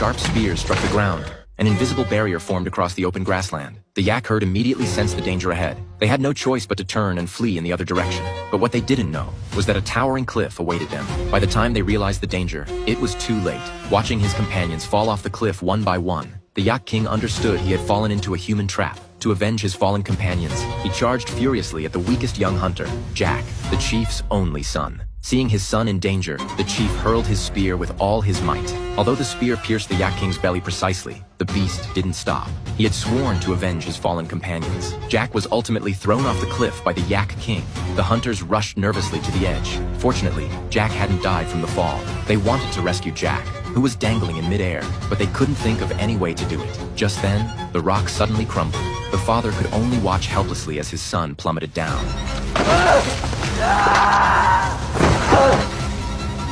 sharp spears struck the ground. An invisible barrier formed across the open grassland. The yak herd immediately sensed the danger ahead. They had no choice but to turn and flee in the other direction. But what they didn't know was that a towering cliff awaited them. By the time they realized the danger, it was too late. Watching his companions fall off the cliff one by one, the Yak King understood he had fallen into a human trap. To avenge his fallen companions, he charged furiously at the weakest young hunter, Jack, the chief's only son. Seeing his son in danger, the chief hurled his spear with all his might. Although the spear pierced the Yak King's belly precisely, the beast didn't stop. He had sworn to avenge his fallen companions. Jack was ultimately thrown off the cliff by the Yak King. The hunters rushed nervously to the edge. Fortunately, Jack hadn't died from the fall. They wanted to rescue Jack, who was dangling in midair, but they couldn't think of any way to do it. Just then, the rock suddenly crumbled. The father could only watch helplessly as his son plummeted down.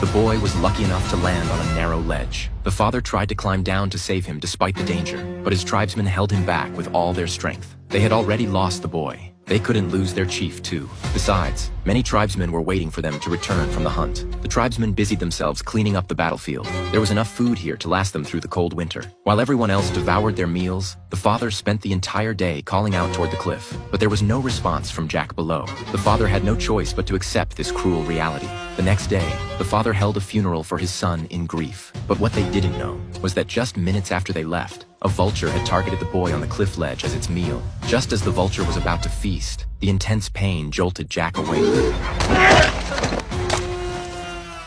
The boy was lucky enough to land on a narrow ledge. The father tried to climb down to save him despite the danger, but his tribesmen held him back with all their strength. They had already lost the boy. They couldn't lose their chief too. Besides, many tribesmen were waiting for them to return from the hunt. The tribesmen busied themselves cleaning up the battlefield. There was enough food here to last them through the cold winter. While everyone else devoured their meals, the father spent the entire day calling out toward the cliff. But there was no response from Jack below. The father had no choice but to accept this cruel reality. The next day, the father held a funeral for his son in grief. But what they didn't know was that just minutes after they left, a vulture had targeted the boy on the cliff ledge as its meal. Just as the vulture was about to feast, the intense pain jolted Jack awake.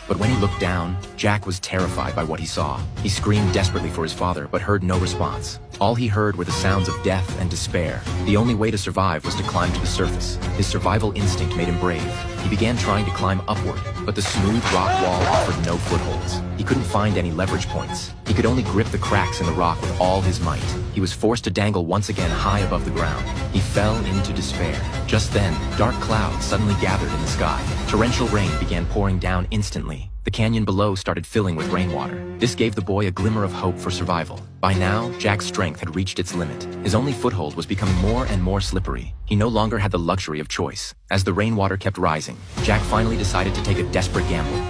But when he looked down, Jack was terrified by what he saw. He screamed desperately for his father, but heard no response. All he heard were the sounds of death and despair. The only way to survive was to climb to the surface. His survival instinct made him brave. He began trying to climb upward, but the smooth rock wall offered no footholds. He couldn't find any leverage points. He could only grip the cracks in the rock with all his might. He was forced to dangle once again high above the ground. He fell into despair. Just then, dark clouds suddenly gathered in the sky. Torrential rain began pouring down instantly. The canyon below started filling with rainwater. This gave the boy a glimmer of hope for survival. By now, Jack's strength had reached its limit. His only foothold was becoming more and more slippery. He no longer had the luxury of choice. As the rainwater kept rising, Jack finally decided to take a desperate gamble.